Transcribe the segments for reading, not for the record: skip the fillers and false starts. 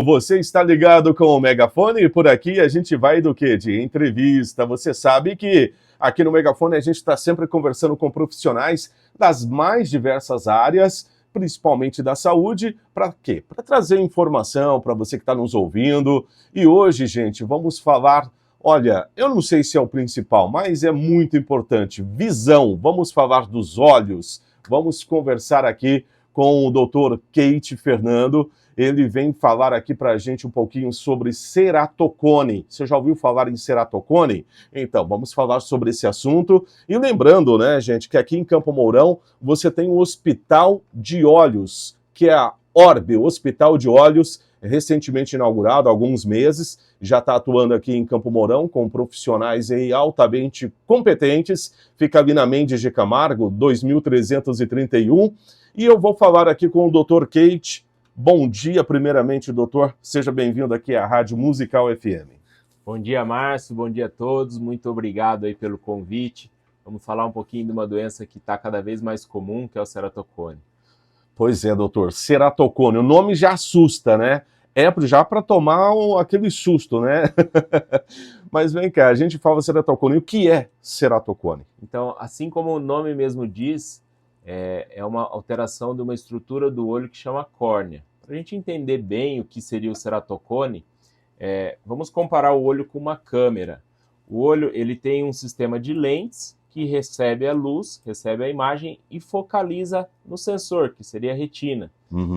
Você está ligado com o Megafone e por aqui a gente vai do quê? De entrevista. Você sabe que aqui no Megafone a gente está sempre conversando com profissionais das mais diversas áreas, principalmente da saúde. Para quê? Para trazer informação para você que está nos ouvindo. E hoje, gente, vamos falar. Olha, eu não sei se é o principal, mas é muito importante. Visão. Vamos falar dos olhos. Vamos conversar aqui com o Dr. Keith Fernando. Ele vem falar aqui para a gente um pouquinho sobre ceratocone. Você já ouviu falar em ceratocone? Então, vamos falar sobre esse assunto. E lembrando, né, gente, que aqui em Campo Mourão você tem o Hospital de Olhos, que é a Orbe, Hospital de Olhos, recentemente inaugurado há alguns meses. Já está atuando aqui em Campo Mourão com profissionais aí altamente competentes. Fica ali na Mendes de Camargo, 2331. E eu vou falar aqui com o Dr. Keith. Bom dia, primeiramente, doutor. Seja bem-vindo aqui à Rádio Musical FM. Bom dia, Márcio. Bom dia a todos. Muito obrigado aí pelo convite. Vamos falar um pouquinho de uma doença que está cada vez mais comum, que é o ceratocone. Pois é, doutor. Ceratocone. O nome já assusta, né? É já para tomar aquele susto, né? Mas vem cá, a gente fala ceratocone. O que é ceratocone? Então, assim como o nome mesmo diz, é uma alteração de uma estrutura do olho que chama córnea. Para a gente entender bem o que seria o ceratocone, vamos comparar o olho com uma câmera. O olho ele tem um sistema de lentes que recebe a luz, recebe a imagem e focaliza no sensor, que seria a retina.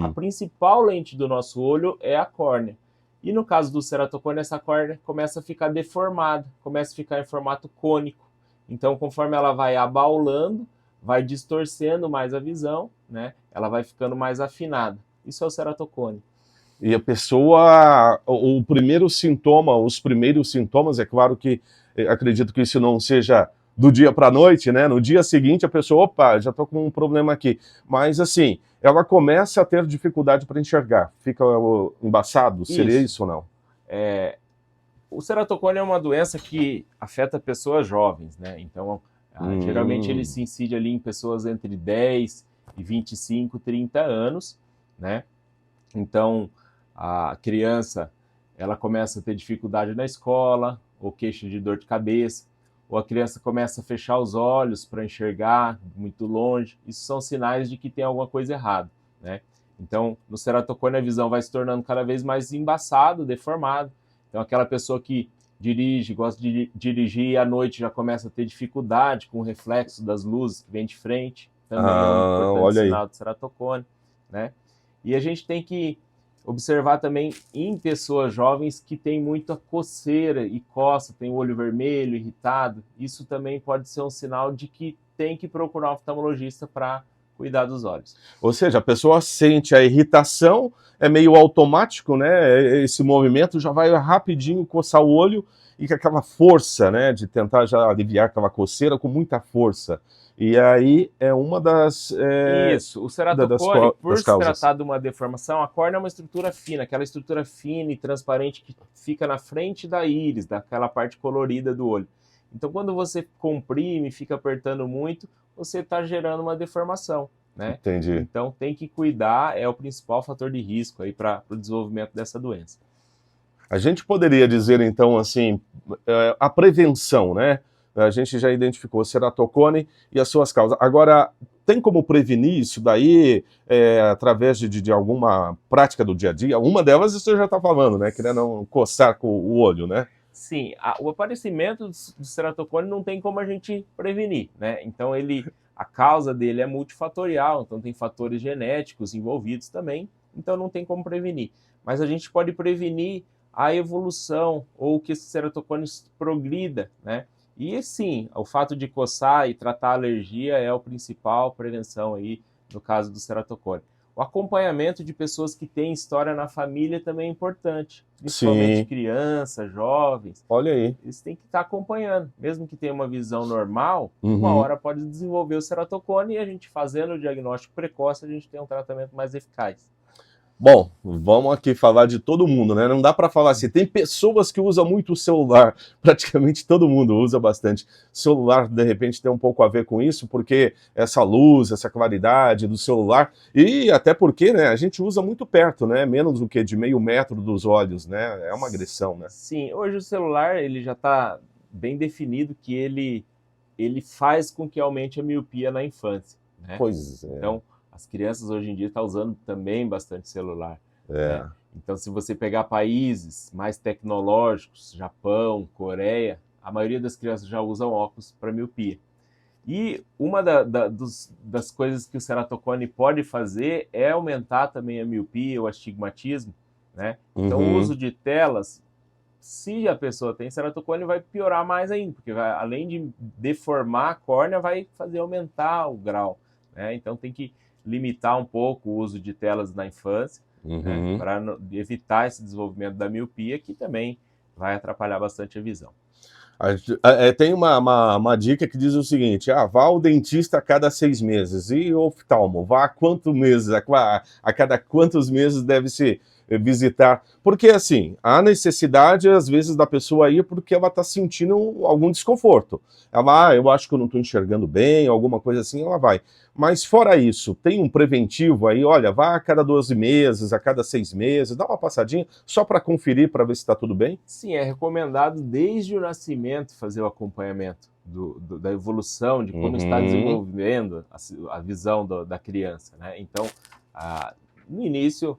A principal lente do nosso olho é a córnea. E no caso do ceratocone, essa córnea começa a ficar deformada, começa a ficar em formato cônico. Então, conforme ela vai abaulando, vai distorcendo mais a visão, né? Ela vai ficando mais afinada. Isso é o ceratocone. E a pessoa, o primeiro sintoma, os primeiros sintomas, é claro que acredito que isso não seja do dia para a noite, né? No dia seguinte a pessoa, opa, já estou com um problema aqui. Mas assim, ela começa a ter dificuldade para enxergar. Fica embaçado? Seria isso ou não? O ceratocone é uma doença que afeta pessoas jovens, né? Então, geralmente ele se incide ali em pessoas entre 10 e 25, 30 anos, né? Então, a criança, ela começa a ter dificuldade na escola, ou queixa de dor de cabeça, ou a criança começa a fechar os olhos para enxergar muito longe. Isso são sinais de que tem alguma coisa errada, né? Então, no ceratocone a visão vai se tornando cada vez mais embaçada, deformada. Então, aquela pessoa que dirige, gosta de dirigir e à noite já começa a ter dificuldade com o reflexo das luzes que vem de frente, também é um importante sinal de ceratocone, né? E a gente tem que observar também em pessoas jovens que tem muita coceira e coça, tem o olho vermelho, irritado. Isso também pode ser um sinal de que tem que procurar um oftalmologista para cuidar dos olhos. Ou seja, a pessoa sente a irritação, é meio automático, né? Esse movimento já vai rapidinho coçar o olho e com aquela força, né? De tentar já aliviar aquela coceira com muita força. E aí é uma das... Isso, o ceratocone, por se tratar de uma deformação, a córnea é uma estrutura fina, aquela estrutura fina e transparente que fica na frente da íris, daquela parte colorida do olho. Então, quando você comprime, fica apertando muito, você está gerando uma deformação, né? Entendi. Então, tem que cuidar, é o principal fator de risco aí para o desenvolvimento dessa doença. A gente poderia dizer, então, assim, a prevenção, né? A gente já identificou o ceratocone e as suas causas. Agora, tem como prevenir isso daí através de alguma prática do dia a dia? Uma delas você já está falando, né? Que não coçar com o olho, né? Sim, o aparecimento do ceratocone não tem como a gente prevenir, né? Então, a causa dele é multifatorial, então tem fatores genéticos envolvidos também, então não tem como prevenir. Mas a gente pode prevenir a evolução ou que esse ceratocone progrida, né? E sim, o fato de coçar e tratar a alergia é a principal prevenção aí no caso do ceratocone. O acompanhamento de pessoas que têm história na família também é importante, principalmente crianças, jovens. Olha aí. Eles têm que estar acompanhando, mesmo que tenha uma visão normal, uma hora pode desenvolver o ceratocone e a gente fazendo o diagnóstico precoce, a gente tem um tratamento mais eficaz. Bom, vamos aqui falar de todo mundo, né? Não dá para falar assim. Tem pessoas que usam muito o celular, praticamente todo mundo usa bastante. Celular, de repente, tem um pouco a ver com isso, porque essa luz, essa claridade do celular, e até porque, né, a gente usa muito perto, né? Menos do que de meio metro dos olhos, né? É uma agressão, né? Sim, hoje o celular ele já está bem definido que ele faz com que aumente a miopia na infância, né? Pois é. Então, as crianças hoje em dia estão usando também bastante celular, né? Então, se você pegar países mais tecnológicos, Japão, Coreia, a maioria das crianças já usam óculos para miopia. E uma das coisas que o ceratocone pode fazer é aumentar também a miopia, o astigmatismo, né? Então, o uso de telas, se a pessoa tem ceratocone, vai piorar mais ainda, porque vai, além de deformar a córnea, vai fazer aumentar o grau, né? Então tem que limitar um pouco o uso de telas na infância, né? Para evitar esse desenvolvimento da miopia, que também vai atrapalhar bastante a visão. Tem uma dica que diz o seguinte: vá ao dentista a cada 6 meses. E oftalmo, vá a quantos meses? A cada quantos meses deve se visitar? Porque, assim, há necessidade, às vezes, da pessoa ir porque ela está sentindo algum desconforto. Ela, eu acho que eu não estou enxergando bem, alguma coisa assim, ela vai. Mas, fora isso, tem um preventivo aí, olha, vá a cada 12 meses, a cada 6 meses, dá uma passadinha, só para conferir, para ver se está tudo bem? Sim, é recomendado desde o nascimento fazer o acompanhamento da evolução, de como está desenvolvendo a visão da criança, né? Então, no início,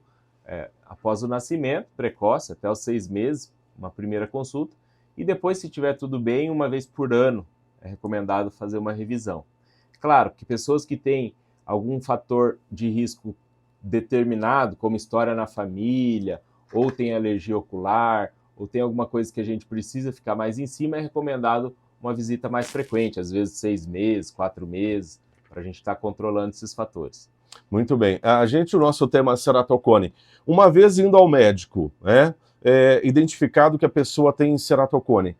após o nascimento, precoce, até os 6 meses, uma primeira consulta, e depois, se tiver tudo bem, uma vez por ano é recomendado fazer uma revisão. Claro que pessoas que têm algum fator de risco determinado, como história na família, ou tem alergia ocular, ou tem alguma coisa que a gente precisa ficar mais em cima, é recomendado uma visita mais frequente, às vezes 6 meses, 4 meses, para a gente estar controlando esses fatores. Muito bem. O nosso tema é ceratocone. Uma vez indo ao médico, né, identificado que a pessoa tem ceratocone,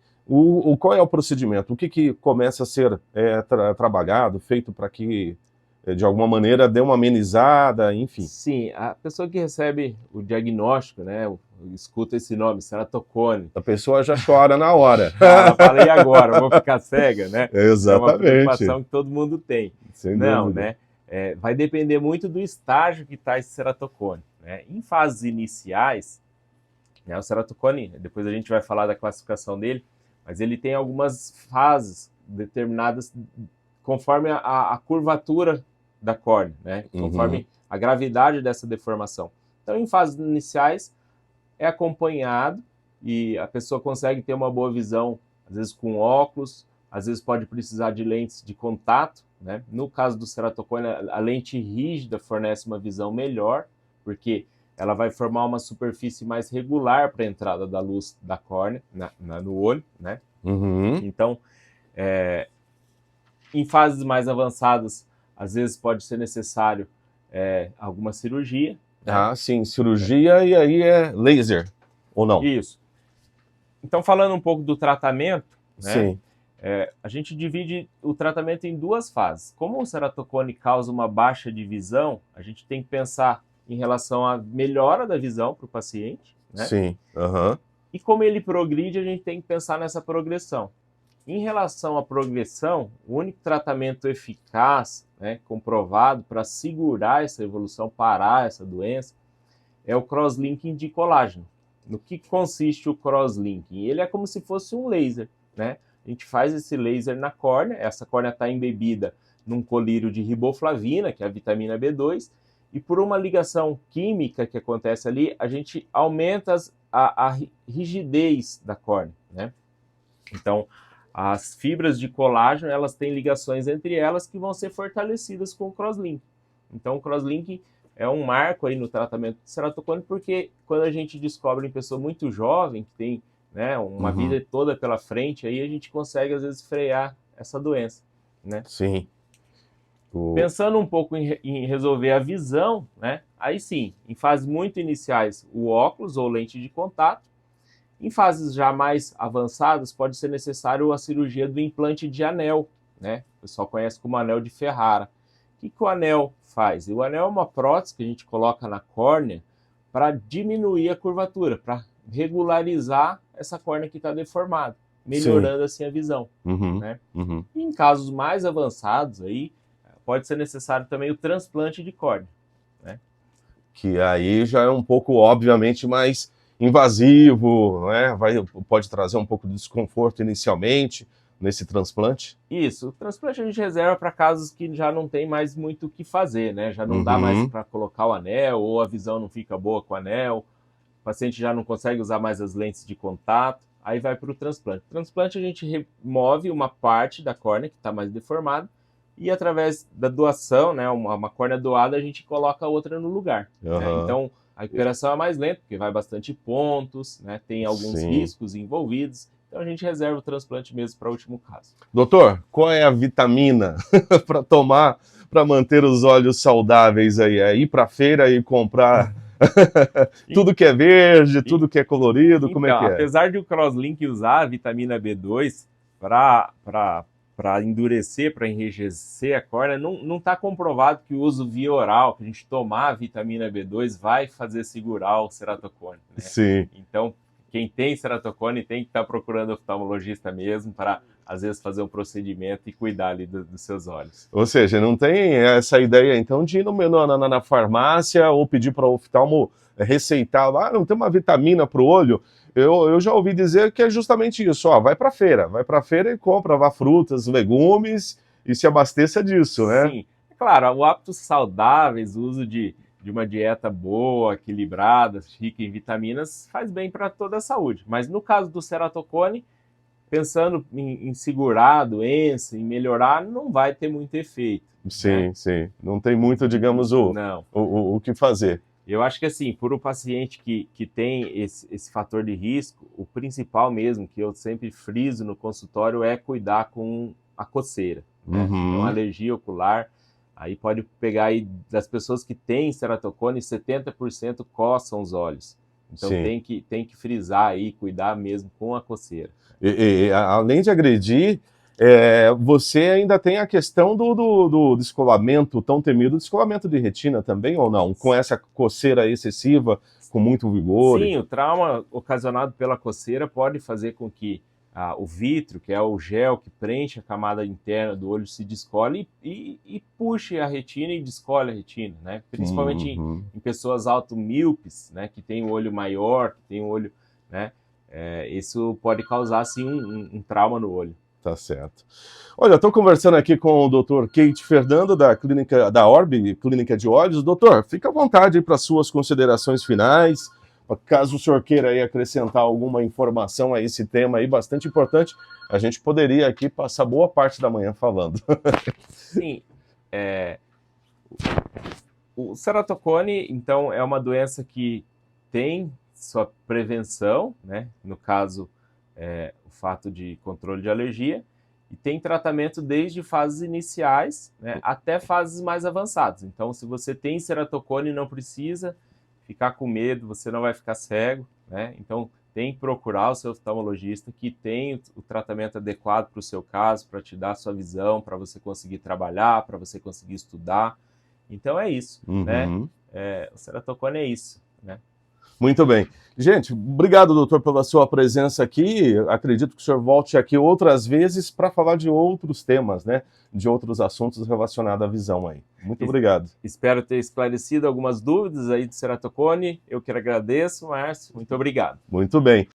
qual é o procedimento? O que começa a ser trabalhado, feito para que, de alguma maneira, dê uma amenizada, enfim? Sim, a pessoa que recebe o diagnóstico, né, escuta esse nome, ceratocone. A pessoa já chora na hora. Ela fala, e agora? Vou ficar cega, né? Exatamente. É uma preocupação que todo mundo tem. Sem Não, dúvida. né? Vai depender muito do estágio que está esse ceratocone, né? Em fases iniciais, né, o ceratocone, depois a gente vai falar da classificação dele, mas ele tem algumas fases determinadas conforme a curvatura da córnea, né? Conforme a gravidade dessa deformação. Então, em fases iniciais, é acompanhado e a pessoa consegue ter uma boa visão, às vezes com óculos, às vezes pode precisar de lentes de contato, né? No caso do ceratocone, a lente rígida fornece uma visão melhor, porque ela vai formar uma superfície mais regular para a entrada da luz da córnea no olho, né? Então, em fases mais avançadas, às vezes pode ser necessário alguma cirurgia. Né? Sim, cirurgia e aí é laser, ou não? Isso. Então, falando um pouco do tratamento, né? Sim. A gente divide o tratamento em 2 fases. Como o ceratocone causa uma baixa de visão, a gente tem que pensar em relação à melhora da visão para o paciente, né? Sim. E como ele progride, a gente tem que pensar nessa progressão. Em relação à progressão, o único tratamento eficaz, né, comprovado para segurar essa evolução, parar essa doença, é o crosslinking de colágeno. No que consiste o crosslinking? Ele é como se fosse um laser, né? A gente faz esse laser na córnea, essa córnea está embebida num colírio de riboflavina, que é a vitamina B2, e por uma ligação química que acontece ali, a gente aumenta a rigidez da córnea, né? Então, as fibras de colágeno, elas têm ligações entre elas que vão ser fortalecidas com o crosslink. Então, o crosslink é um marco aí no tratamento de ceratocone, porque quando a gente descobre em pessoa muito jovem, que tem, né, uma vida toda pela frente, aí a gente consegue, às vezes, frear essa doença, né? Sim. Pensando um pouco em resolver a visão, né? Aí sim, em fases muito iniciais, o óculos ou lente de contato. Em fases já mais avançadas, pode ser necessário a cirurgia do implante de anel, né? O pessoal conhece como anel de Ferrara. O que o anel faz? O anel é uma prótese que a gente coloca na córnea para diminuir a curvatura, para regularizar essa córnea que está deformada, melhorando assim a visão. Né? E em casos mais avançados, aí, pode ser necessário também o transplante de córnea. Né? Que aí já é um pouco, obviamente, mais invasivo, né? Pode trazer um pouco de desconforto inicialmente nesse transplante. Isso, o transplante a gente reserva para casos que já não tem mais muito o que fazer, né? Já não dá mais para colocar o anel, ou a visão não fica boa com o anel, o paciente já não consegue usar mais as lentes de contato, aí vai para o transplante. O transplante a gente remove uma parte da córnea que está mais deformada, e através da doação, né, uma córnea doada, a gente coloca a outra no lugar. Né? Então, a recuperação é mais lenta, porque vai bastante pontos, né, tem alguns riscos envolvidos, então a gente reserva o transplante mesmo para o último caso. Doutor, qual é a vitamina para tomar para manter os olhos saudáveis aí? É ir para a feira e comprar tudo que é verde, tudo que é colorido, como é que é? Apesar de o crosslink usar a vitamina B2 para endurecer, para enrijecer a córnea, não está comprovado que o uso via oral, que a gente tomar a vitamina B2 vai fazer segurar o ceratocone. Né? Sim. Então, quem tem ceratocone tem que estar procurando oftalmologista mesmo para, às vezes, fazer um procedimento e cuidar ali dos seus olhos. Ou seja, não tem essa ideia, então, de ir na farmácia ou pedir para o oftalmo receitar lá, não tem uma vitamina para o olho. Eu já ouvi dizer que é justamente isso, ó, vai para a feira e compra, vá frutas, legumes e se abasteça disso, né? Sim, é claro, hábitos saudáveis, o uso de uma dieta boa, equilibrada, rica em vitaminas, faz bem para toda a saúde. Mas no caso do ceratocone, pensando em segurar a doença, em melhorar, não vai ter muito efeito. Sim, né? Sim. Não tem muito, digamos, o que fazer. Eu acho que assim, por um paciente que tem esse fator de risco, o principal mesmo, que eu sempre friso no consultório, é cuidar com a coceira. Né? Então, alergia ocular, aí pode pegar aí das pessoas que têm ceratocone, 70% coçam os olhos. Então tem que frisar aí, cuidar mesmo com a coceira. E além de agredir, você ainda tem a questão do descolamento, tão temido descolamento de retina também, ou não? Com essa coceira excessiva, com muito vigor? Sim, o trauma ocasionado pela coceira pode fazer com que o vítreo, que é o gel que preenche a camada interna do olho, se descole e puxe a retina e descole a retina, né? Principalmente em pessoas automíopes, né? Que tem o olho maior, que tem o olho, né? Isso pode causar, assim, um trauma no olho. Tá certo. Olha, estou conversando aqui com o Dr. Keith Fernando, da clínica da Orbe, Clínica de Olhos. Doutor, fica à vontade para suas considerações finais, caso o senhor queira aí acrescentar alguma informação a esse tema aí bastante importante, a gente poderia aqui passar boa parte da manhã falando. Sim, o ceratocone, então, é uma doença que tem sua prevenção, né? No caso, o fato de controle de alergia, e tem tratamento desde fases iniciais, né, até fases mais avançadas. Então, se você tem ceratocone, não precisa ficar com medo, você não vai ficar cego, né? Então, tem que procurar o seu oftalmologista que tem o tratamento adequado para o seu caso, para te dar a sua visão, para você conseguir trabalhar, para você conseguir estudar. Então, é isso, né? O ceratocone é isso, né? Muito bem. Gente, obrigado, doutor, pela sua presença aqui. Acredito que o senhor volte aqui outras vezes para falar de outros temas, né? De outros assuntos relacionados à visão aí. Muito obrigado. Espero ter esclarecido algumas dúvidas aí do ceratocone. Eu que agradeço, Márcio. Muito obrigado. Muito bem.